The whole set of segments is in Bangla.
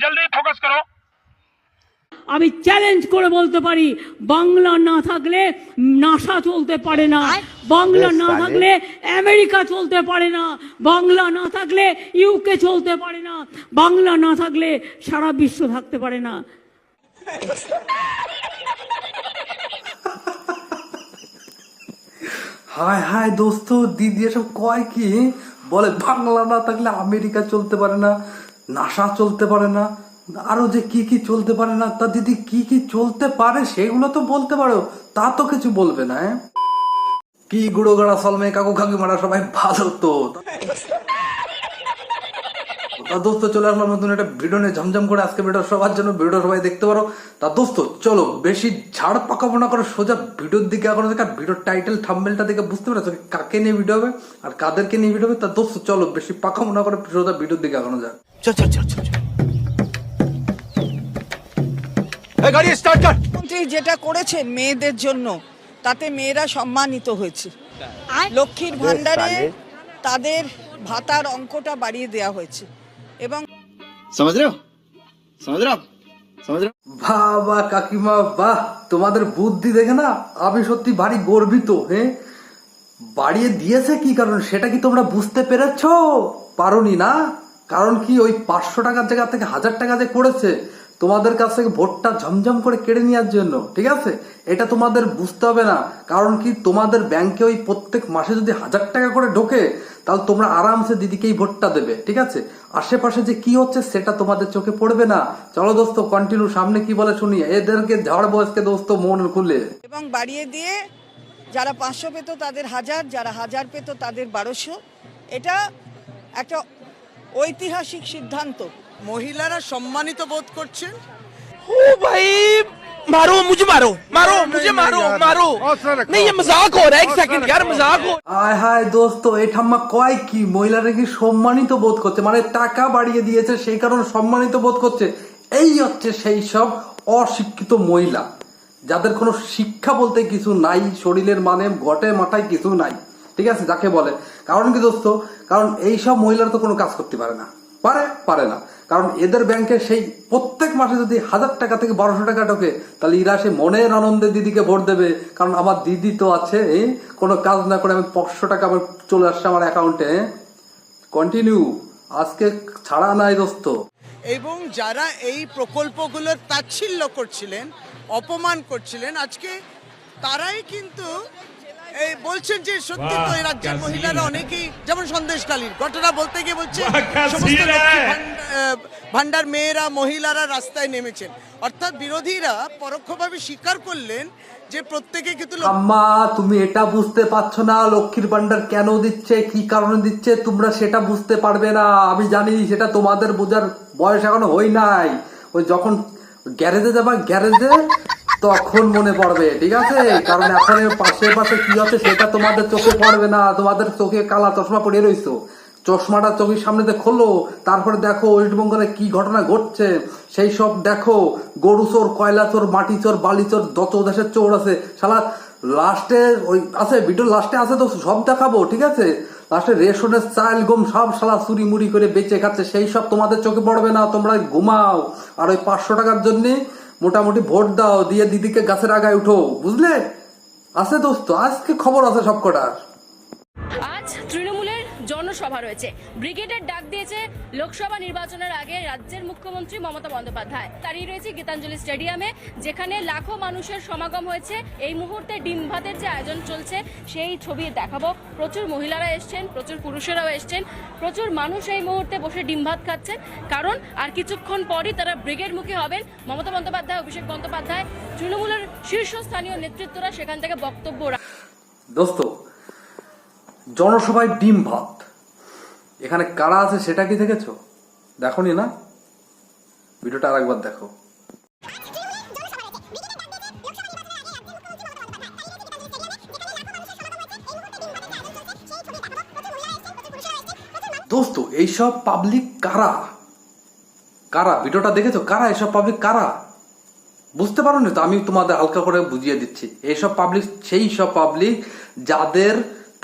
जल्दी फोकस करो। আমি চ্যালেঞ্জ করে বলতে পারি, বাংলা না থাকলে নাসা চলতে পারে না, বাংলা না থাকলে আমেরিকা চলতে পারে না, বাংলা না থাকলে ইউকে চলতে পারে না, বাংলা না থাকলে সারা বিশ্ব থাকতে পারে না। হায় হায় দোস্ত, দিদি এসব কয় কি? বলে বাংলা না থাকলে আমেরিকা চলতে পারে না, নাসা চলতে পারে না, আরো যে কি কি চলতে পারে না। তা দিদি কি কি চলতে পারে সেগুলো তো বলতে পারো, তা তো কিছু বলবে না। কি গুঁড়ো গাড়া সলমে কাকু কাকিমারা সবাই ভালো তো। দোস্ত চলে আসলাম নতুন একটা ভিডিও নিয়ে ঝমঝম করে। আজকে ভিডিও সবার জন্য, ভিডিও সবাই দেখতে পারো। তা দোস্ত চলো বেশি ঝাড় পাকাবো না করে সোজা ভিডিওর দিকে আগানো যাক। আর ভিডিওর টাইটেল থাম্বনেলটা দেখে বুঝতে পারছো কাকে নিয়ে ভিডিও হবে আর কাদেরকে নিয়ে ভিডিও হবে। তা দোস্ত চলো বেশি পাকাবো না করে সোজা ভিডিওর দিকে আগানো যাক। চল চল চল চল গাড়ি স্টার্ট কর। মন্ত্রী যেটা করেছেন মেয়েদের জন্য, তাতে মেয়েরা সম্মানিত হয়েছে। লক্ষ্মীর ভান্ডারে তাদের ভাতার অঙ্কটা বাড়িয়ে দেওয়া হয়েছে এবং বাহ বাহ কাকিমা বাহ, তোমাদের বুদ্ধি দেখে না আমি সত্যি ভারী গর্বিত। হ্যাঁ, বাড়িয়ে দিয়েছে কি কারণ সেটা কি তোমরা বুঝতে পেরেছ? পারোনি না? কারণ কি ওই 500 টাকার জায়গা থেকে 1000 টাকা যে করেছে তোমাদের কাছ থেকে ভোটটা ঝমঝম করে কেড়ে নেওয়ার জন্য। ঠিক আছে, এটা তোমাদের বুঝতে হবে না। কারণ কি তোমাদের ব্যাংকে ওই প্রত্যেক মাসে যদি 1000 টাকা করে ঢোকে তাহলে তোমরা আরামসে দিদিকেই ভোটটা দেবে। ঠিক আছে, আশেপাশে যে কি হচ্ছে সেটা তোমাদের চোখে পড়বে না। চলো দোস্ত কন্টিনিউ, সামনে কি বলে শুনি। এদেরকে ঝাড় বয়সকে দোস্ত মন খুলে এবং বাড়িয়ে দিয়ে যারা 500 পেত তাদের 1000, যারা 1000 পেত তাদের 1200। এটা একটা ঐতিহাসিক সিদ্ধান্ত। মহিলারা সম্মানিত বোধ করছেন। ओ भाई मारो मुझे, मारो मारो मुझे, मारो मारो। नहीं ये मजाक हो रहा है, एक सेकंड यार, मजाक हो। আয় হায় দোস্ত, এই ঠাম্মা কয় কি? মহিলারা কি সম্মানিত বোধ করছে? মানে টাকা বাড়িয়ে দিয়েছে সেই কারণে সম্মানিত বোধ করছে। এই হচ্ছে সেই সব অশিক্ষিত মহিলা যাদের কোনো শিক্ষা বলতে কিছু নাই, শরীরের মানে গটে মাথায় কিছু নাই। ঠিক আছে, যাকে বলে। কারণ কি দোস্ত, কারণ এই সব মহিলারা তো কোনো কাজ করতে পারে না, পারে না। কারণ এদের ব্যাংকে সেই প্রত্যেক মাসে যদি 1000 টাকা থেকে 1200 টাকা ঢোকে তাহলে এরা সে মনের আনন্দে দিদিকে ভোট দেবে। কারণ আমার দিদি তো আছে, কোনো কাজ না করে আমি 500 টাকা আমার চলে আসছে আমার অ্যাকাউন্টে। কন্টিনিউ, আজকে ছাড়া নাই দোস্ত। এবং যারা এই প্রকল্পগুলোর তাচ্ছিল্য করছিলেন, অপমান করছিলেন, আজকে তারাই কিন্তু এই বলছেন যে সত্যি তো এই রাজ্যের মহিলারা অনেকেই, যেমন সন্দেশখালীর ঘটনা বলতে গিয়ে বলছে সমস্ত লক্ষ্মী ভান্ডার মেয়েরা, মহিলারা রাস্তায় নেমেছেন। অর্থাৎ বিরোধীরা পরোক্ষভাবে স্বীকার করলেন যে প্রত্যেকে কিন্তু আম্মা তুমি এটা বুঝতে পারছো না লক্ষ্মীর ভান্ডার কেন দিচ্ছে, কি কারণে দিচ্ছে, তোমরা সেটা বুঝতে পারবে না। আমি জানি সেটা তোমাদের বোঝার বয়স এখনো হয় নাই। ওই যখন গ্যারেজে যাবা, গ্যারেজে তখন মনে পড়বে। ঠিক আছে, কারণ এখন পাশে পাশে কি হচ্ছে সেটা তোমাদের চোখে পড়বে না। তোমাদের চোখে কালা চশমা পড়ে রইছো, চশমাটা চোখের সামনে খোলো, তারপরে দেখো ওয়েস্ট বেঙ্গলে কি ঘটনা ঘটছে সেই সব দেখো। গরু চোর, কয়লা চোর, মাটি চোর, বালি চোর, যত দেশের চোর আছে শালা লাস্টে ওই আছে, ভিডিও লাস্টে আছে তো সব দেখাবো। ঠিক আছে, লাস্টে রেশনের চাল গম সব শালা চুরি মুড়ি করে বেঁচে খাচ্ছে, সেই সব তোমাদের চোখে পড়বে না। তোমরা ঘুমাও আর ওই 500 টাকার জন্য মোটামুটি ভোট দাও, দিয়ে দিদিকে গাছের আগায় উঠো, বুঝলে? আছে দোস্ত, আজকে খবর আছে সব কটার। আজ তৃণমূলের জনসভা রয়েছে। ব্রিগেডের ডাক দিয়েছে লোকসভা নির্বাচনের আগে রাজ্যের মুখ্যমন্ত্রী মমতা বন্দ্যোপাধ্যায়। দাঁড়িয়ে রয়েছে গীতাঞ্জলি স্টেডিয়ামে, যেখানে লাখো মানুষের সমাগম হয়েছে। এই মুহূর্তে ডিম ভাতের যে আয়োজন চলছে সেই ছবি দেখাবো। প্রচুর মহিলারা এসছেন, প্রচুর পুরুষেরাও এসছেন, প্রচুর মানুষ এই মুহূর্তে বসে ডিম ভাত খাচ্ছেন। কারণ আর কিছুক্ষণ পরই তারা ব্রিগেডমুখী হবেন। মমতা বন্দ্যোপাধ্যায়, অভিষেক বন্দ্যোপাধ্যায়, তৃণমূলের শীর্ষস্থানীয় নেতৃত্বরা সেখান থেকে বক্তব্য দোস্ত জনসভায় ডিম ভাত, এখানে কারা আছে সেটা কি দেখেছো? দেখোনি না? ভিডিওটা আরেকবার দেখো। দোস্ত এইসব পাবলিক কারা? কারা ভিডিওটা দেখেছো? কারা এসব পাবলিক? কারা বুঝতে পারো না তো? আমি তোমাদের হালকা করে বুঝিয়ে দিচ্ছি। এইসব পাবলিক সেই সব পাবলিক যাদের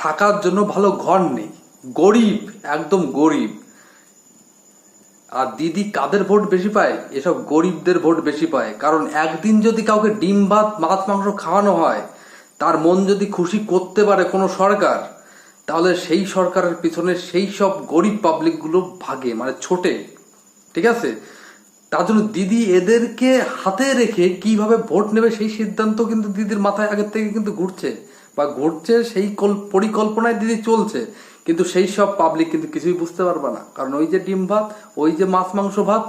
থাকার জন্য ভালো ঘর নেই, গরিব, একদম গরিব। আর দিদি কাদের ভোট বেশি পায়? এসব গরিবদের ভোট বেশি পায়। কারণ একদিন যদি কাউকে ডিম ভাত মাছ মাংস খাওয়ানো হয়, তার মন যদি খুশি করতে পারে কোনো সরকার, তাহলে সেই সরকারের পিছনে সেই সব গরিব পাবলিক গুলো ভাগে, মানে ছোটে। ঠিক আছে, তার জন্য দিদি এদেরকে হাতে রেখে কিভাবে ভোট নেবে সেই সিদ্ধান্ত কিন্তু দিদির মাথায় আগের থেকে কিন্তু ঘুরছে, সেই পরিকল্পনায় দিদি চলছে। কিন্তু সেই সব পাবলিক কিন্তু কিছুই বুঝতে পারবে না, কারণ ওই যে ডিম ভাত, ওই যে মাছ মাংস ভাত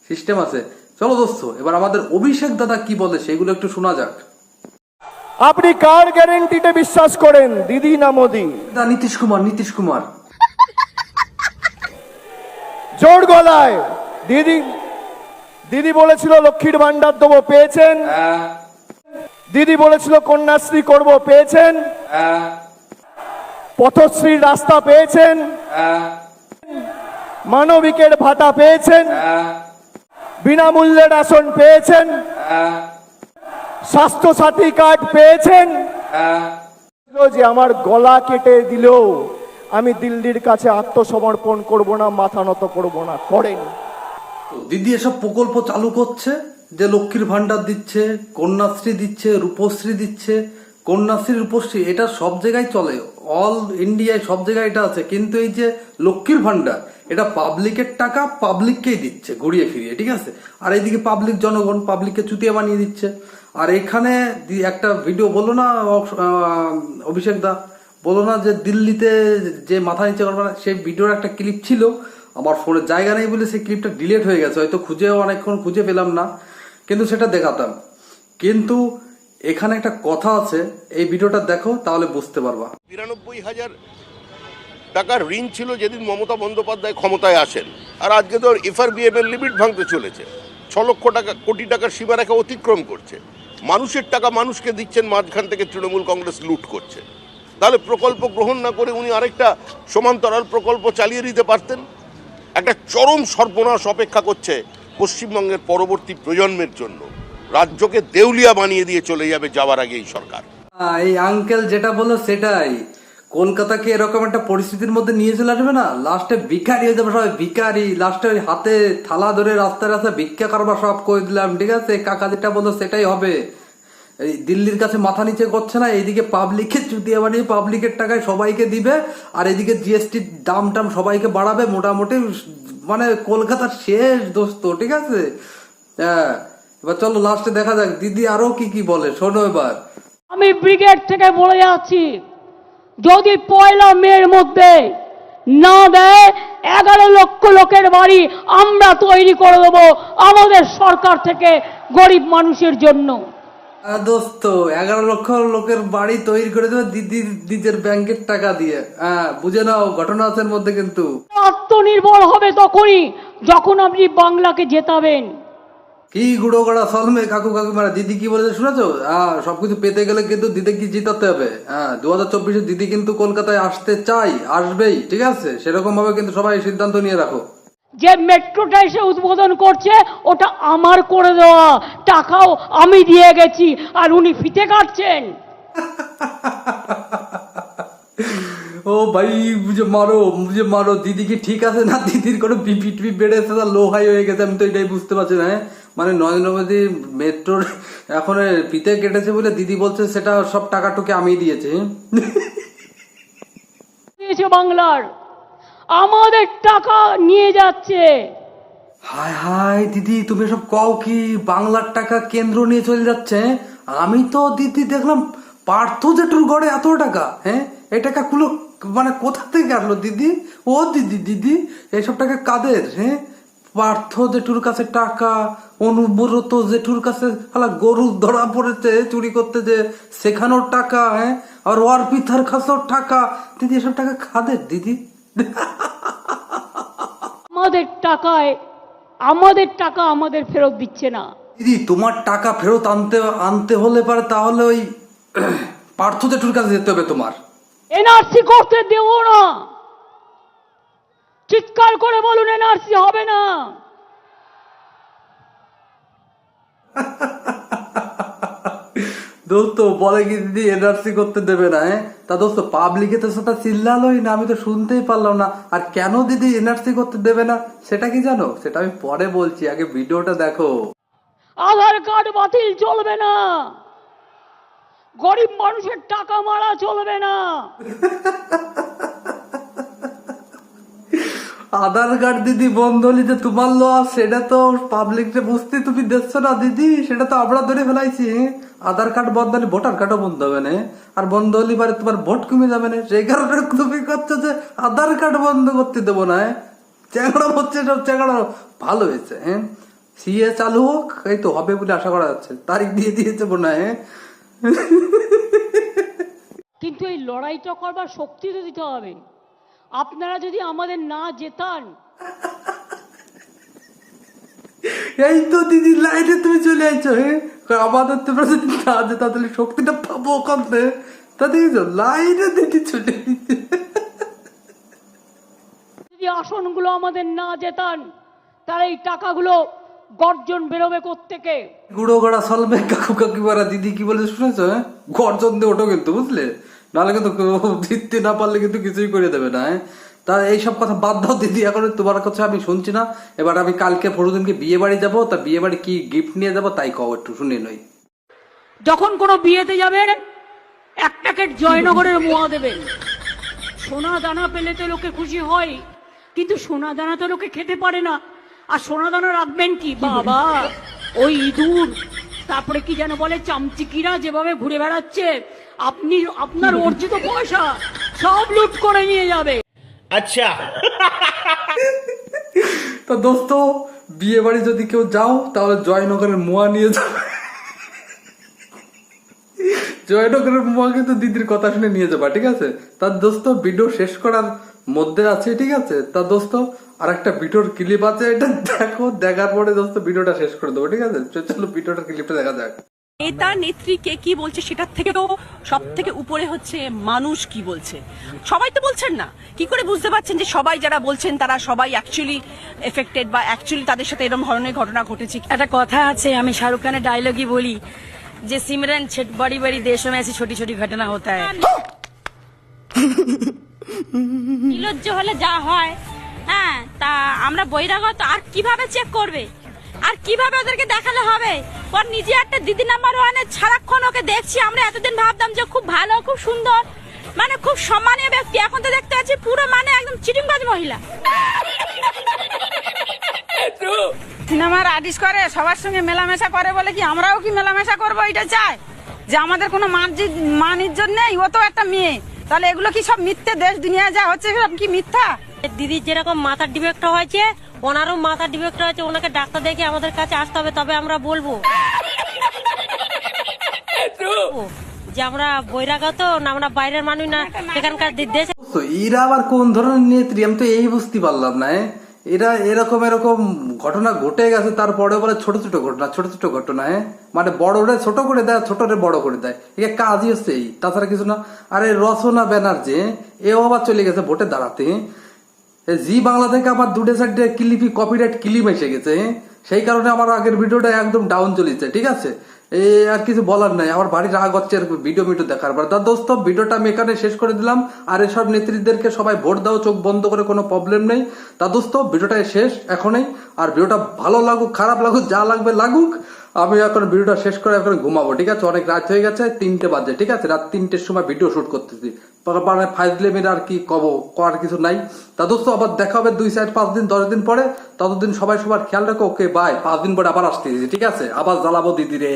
সিস্টেম আছে। চলো দোস্ত, এবার আমাদের অভিষেক দাদা কি বলে সেগুলো একটু শোনা যাক। আপনি কার গ্যারেন্টিতে বিশ্বাস করেন, দিদি না মোদি? নীতিশ কুমার। জোর গলায় দিদি দিদি বলেছিল লক্ষ্মীর ভান্ডার দেবো, পেয়েছেন? দিদি বলেছিল কন্যাশ্রী করব, পেয়েছেন? পথশ্রীর রাস্তা পেয়েছেন? মানবিকের ভাতা পেয়েছেন? বিনামূল্যে রেশন পেয়েছেন? স্বাস্থ্য সাথী কার্ড পেয়েছেন? যে আমার গলা কেটে দিলেও আমি দিল্লির কাছে আত্মসমর্পণ করব না, মাথা নত করব না, করেন। দিদি এসব প্রকল্প চালু করছে, যে লক্ষ্মীর ভান্ডার দিচ্ছে, কন্যাশ্রী দিচ্ছে, রূপশ্রী দিচ্ছে। কন্যাশ্রী রূপশ্রী এটা সব জায়গায় চলে, অল ইন্ডিয়ায় সব জায়গায় এটা আছে। কিন্তু এই যে লক্ষ্মীর ভান্ডার, এটা পাবলিকের টাকা পাবলিককেই দিচ্ছে ঘুরিয়ে ফিরিয়ে। ঠিক আছে, আর এইদিকে জনগণ পাবলিককে চুতিয়া বানিয়ে দিচ্ছে। আর এখানে একটা ভিডিও বললো না অভিষেক দা, বলো না যে দিল্লিতে যে মাথা নিচে করবে না, সেই ভিডিওর একটা ক্লিপ ছিল। আমার ফোনে জায়গা নেই বলে সেই ক্লিপটা ডিলিট হয়ে গেছে, হয়তো অনেকক্ষণ খুঁজে পেলাম না, কিন্তু সেটা দেখাতাম। কিন্তু এখানে একটা কথা আছে, এই ভিডিওটা দেখো তাহলে বুঝতে পারবা। ৯২,০০০ টাকার ঋণ ছিল যেদিন মমতা বন্দ্যোপাধ্যায় ক্ষমতায় আসেন, আর আজকে তো এফআরবিএম এর লিমিট ভাঙতে চলেছে। ৬ লক্ষ কোটি টাকার সীমারেখা অতিক্রম করছে। মানুষের টাকা মানুষকে দিচ্ছেন, মাঝখান থেকে তৃণমূল কংগ্রেস লুট করছে। তাহলে প্রকল্প গ্রহণ না করে উনি আরেকটা সমান্তরাল প্রকল্প চালিয়ে দিতে পারতেন। একটা চরম সর্বনাশ অপেক্ষা করছে পশ্চিমবঙ্গের পরবর্তী প্রজন্মের জন্য। রাজ্যকে দেউলিয়া বানিয়ে দিয়ে চলে যাবে যাওয়ার আগে এই সরকার। এই আঙ্কেল যেটা বললো সেটাই, কলকাতাকে এরকম একটা পরিস্থিতির মধ্যে নিয়ে চলে আসবে না, লাস্টে ভিখারি হয়ে যাবে সবাই, ভিখারি। লাস্টে ওই হাতে থালা ধরে রাস্তায় রাস্তায় ভিক্ষা করবার সব করে দিলাম। ঠিক আছে, কাকা যেটা বললো সেটাই হবে। এই দিল্লির কাছে মাথা নিচে করছে না, এইদিকে পাবলিকের চুতিয়া বানিয়ে পাবলিকের টাকায় সবাইকে দিবে, আর এদিকে জিএসটির দাম সবাইকে বাড়াবে। মোটামুটি মানে কলকাতার শেষ দোস্ত। ঠিক আছে, হ্যাঁ, এবার চলো লাস্টে দেখা যাক দিদি আরো কি বলে, শোনো এবার। আমি ব্রিগেড থেকে বলে যাচ্ছি, যদি ১ মের মধ্যে না দেয় ১১ লক্ষ লোকের বাড়ি আমরা তৈরি করে দেবো আমাদের সরকার থেকে গরিব মানুষের জন্য। দোস্ত ১১ লক্ষ লোকের বাড়ি তৈরি করে দেবে দিদির নিজের ব্যাংকের টাকা দিয়ে। হ্যাঁ, বুঝে নাও, ঘটনা আছে এর মধ্যে। কিন্তু আত্মনির্ভর হবে তখনই যখন আপনি বাংলাকে জেতাবেন। কি গুঁড়ো করা সলমে কাকুমারা, দিদি কি বলেছে শুনেছো? সবকিছু পেতে গেলে কিন্তু দিদি কি জিতাতে হবে। 2024-এ দিদি কিন্তু কলকাতায় আসতে চাই, আসবেই। ঠিক আছে, সেরকম ভাবে কিন্তু সবাই সিদ্ধান্ত নিয়ে রাখো। যে মেট্রোটা এসে উদ্বোধন করছে ওটা আমার করে দেওয়া, টাকাও আমি দিয়ে গেছি, আর উনি ফিতে কাটছেন। ও ভাই, মুঝে মারো। দিদি কি ঠিক আছে না? দিদির কোনো বিপি টিপি বেড়েছে, লো হাই হয়ে গেছে, আমি তো এটাই বুঝতে পারছি না। মানে নরেন্দ্র মোদী মেট্রোর এখন ফিতে কেটেছে বলে দিদি বলছে সেটা সব টাকা টুকে আমি দিয়েছি। বাংলার আমাদের টাকা নিয়ে যাচ্ছে। হায় হায় দিদি, তুমি সব কও কি? বাংলার টাকা কেন্দ্র নিয়ে চলে যাচ্ছে? আমি তো দিদি দেখলাম পার্থ জেঠুর গড়ে এত টাকা। হ্যাঁ, এই টাকাগুলো মানে কোথা থেকে আসলো দিদি? ও দিদি এইসব টাকা কাদের? হ্যাঁ, পার্থ জেঠুর কাছে টাকা, অনুব্রত জেঠুর কাছে গরু ধরা পড়েছে চুরি করতে, যে সেখানোর টাকা। হ্যাঁ, আর অর্পিতার কাছেও টাকা। দিদি এসব টাকা কাদের দিদি? আমাদের টাকা আমাদের ফেরত দিচ্ছে না দিদি। তোমার টাকা ফেরত আনতে হলে পারে তাহলে ওই পার্থ জেঠুর কাছে যেতে হবে তোমার। এনআরসি করতে দেব না, চিৎকার করে বলুন এনআরসি হবে না। দোস্ত বলে কি দিদি এনআরসি করতে দেবে না, হ্যাঁ? তা দোস্ত পাবলিকে তো সেটা চিল্লালোই না, আমি তো শুনতেই পারলাম না। আর কেন দিদি এনআরসি করতে দেবে না সেটা কি জানো? সেটা আমি পরে বলছি, আগে ভিডিওটা দেখো। আধার কার্ড বাতিল চলবে না, গরিব মানুষের টাকা মারা চলবে না। আধার কার্ড দিদি বন্ধ হলে যে তোমার লস, সেটা তো পাবলিককে বুঝতে তুমি দেখছো না দিদি, সেটা তো আমরা ধরে ফেলাইছি। আধার কার্ড বন্ধ হলে ভোটার কার্ডও বন্ধ হবে না, আর বন্ধ হলে পারে তোমার ভোট কমে যাবে না। সেই কারণে তুমি করছো যে আধার কার্ড বন্ধ করতে দেবো না। চ্যাংড়া হচ্ছে সব চ্যাংড়া। ভালো হয়েছে, হ্যাঁ, সিএ চালু হোক, এই তো হবে বলে আশা করা যাচ্ছে, তারিখ দিয়ে দিয়েছে বোনা। হ্যাঁ, কিন্তু এই লড়াইটা করবার শক্তি তো দিতে হবে। আপনারা যদি আমাদের না জেতান, এই তো দিদি লাইনে তুমি চলে আইছো। হ্যাঁ, আমাদের তোমরা যদি না যেতা তাহলে শক্তিটা পাবো ওখান থেকে। তা দেখেছো লাইনে দিদি চলে আইছে। যদি আসনগুলো আমাদের না জেতান, তাহলে এই টাকাগুলো গর্জন বেরোবে কোত্থেকে? গুঁড়ো গড়া সলবে কাকু কাকিমারা দিদি কি বলে শুনেছো? হ্যাঁ, গর্জন দিয়ে ওঠো কিন্তু, বুঝলে, নাহলে কিন্তু জিততে না পারলে কিন্তু কিছুই করে দেবে না। হ্যাঁ, তা এইসব কথা বাদ দাও দিদি, এখন তোমার কথা আমি শুনছি না। এবার আমি কালকে পরশুদিনকে বিয়ে বাড়ি যাবো, তা বিয়ে বাড়ি কি গিফট নিয়ে যাবো তাই কও, একটু শুনে নই। যখন কোনো বিয়েতে যাবেন, এক প্যাকেট জয়নগরের মোয়া দেবেন। সোনা দানা পেলে তো লোকে খুশি হয়, কিন্তু সোনা দানা তো লোকে খেতে পারে না। আর সোনা দানা রাখবেন কি বাবা, ওই ইঁদুর, তারপরে কি যেন বলে চামচিকিরা যেভাবে ঘুরে বেড়াচ্ছে, আপনি আপনার অর্জিত পয়সা সব লুট করে নিয়ে যাবে। अच्छा তো দোস্ত, বিয়ে বাড়ি যদি কেউ যাও তাহলে জয়নগরের মোয়া নিয়ে যাও। জয়নগরের মোয়া কিন্তু দিদির কথা শুনে নিয়ে যাবা, ঠিক আছে? তার দোস্ত ভিডিও শেষ করার মধ্যে আছে, ঠিক আছে? তা দোস্ত আর একটা ভিডিওর ক্লিপ আছে, এটা দেখো, দেখার পরে দোস্ত ভিডিওটা শেষ করে দেবো, ঠিক আছে? চলো ভিডিওটার ক্লিপটা দেখা যাক। নেতা নেত্রী কে কি বলছে সেটার থেকে তো সব থেকে উপরে হচ্ছে মানুষ কি বলছে। সবাই তো বলছেন না, কি করে বুঝতে পারছেন যে সবাই যারা বলছেন তারা সবাই অ্যাকচুয়ালি এফেক্টেড বা অ্যাকচুয়ালি তাদের সাথে এরকম ধরনের ঘটনা ঘটেছে? একটা কথা আছে, আমি শাহরুখ খানের ডায়লগই বলি যে সিমরান ছেট बड़ी बड़ी देशों में ऐसी छोटी छोटी घटना होता है। নির্লজ্জ হলে যা হয়, হ্যাঁ, তা আমরা বহিরাগত আর কিভাবে চেক করবে, আর কিভাবে ওদেরকে দেখালে হবে? ওর নিজে একটা দিদি নাম্বার ওয়ানে সারাক্ষণ ওকে দেখছি, আমরা এতদিন ভাবতাম যে খুব ভালো, খুব সুন্দর, মানে খুব সম্মানীয় ব্যক্তি, এখন তো দেখতে পাচ্ছি পুরো মানে একদম চিটিংবাজ মহিলা। সিনেমার আর্টিস্ট করে, সবার সঙ্গে মেলামেশা করে বলে কি আমরাও কি মেলামেশা করবো? এটা চায় যে আমাদের কোনো মান ইজ্জত নেই, ও তো একটা মেয়ে। তাহলে এগুলো কি সব মিথ্যে? দেশ দুনিয়া যা হচ্ছে সব কি মিথ্যা? দিদির যেরকম মাথার ডিফেক্ট হয়েছে, ওনারও মাথার ডিফেক্ট হয়েছে, ওনাকে ডাক্তার দেখে আমাদের কাছে আসতে হবে, তবে আমরা বলবো যে আমরা বহিরাগত না, আমরা বাইরের মানুষ না, এখানকার দেশ। তো এরা আবার কোন ধরনের নেত্রী আমি তো এই বুঝতে পারলাম না। এরা এরকম ঘটনা ঘটে গেছে, তারপরে বলে ছোট ছোট ঘটনা। মানে বড়রে ছোট করে দেয়, ছোটরে বড় করে দেয়, একে কাজই হচ্ছে এই, তাছাড়া কিছু না। আরে রচনা ব্যানার্জি এও আবার চলে গেছে ভোটে দাঁড়াতে। জি বাংলা থেকে আমার দুটো সাইডে ক্লিপি কপিরাইট ক্লিপ এসে গেছে, সেই কারণে আমার আগের ভিডিওটা একদম ডাউন চলেছে, ঠিক আছে? আর কিছু বলার নাই, আমার বাড়ির রাগ হচ্ছে ভিডিও দেখার পর। তা দোস্ত, ভিডিওটা আমি এখানে শেষ করে দিলাম। আর এসব নেত্রীদেরকে সবাই ভোট দাও, চোখ বন্ধ করে, কোনো প্রবলেম নেই। তা দোস্ত, ভিডিওটা শেষ এখনই। আর ভিডিওটা ভালো লাগুক খারাপ লাগুক যা লাগবে লাগুক, আমি এখন ভিডিওটা শেষ করে এখন ঘুমাবো, ঠিক আছে? অনেক রাত হয়ে গেছে, 3টে বাজে, ঠিক আছে? রাত 3টের সময় ভিডিও শুট করতেছি, মানে ফাইজলেমের আর কি করার কিছু নাই। তা দোস্ত, আবার দেখা হবে 2, 4, 5 দিন 10 দিন পরে। ততদিন সবাই সবার খেয়াল রাখো। Okay bye. 5 দিন পরে আবার আসতেছি, ঠিক আছে? আবার জ্বালাবো দিদি রে।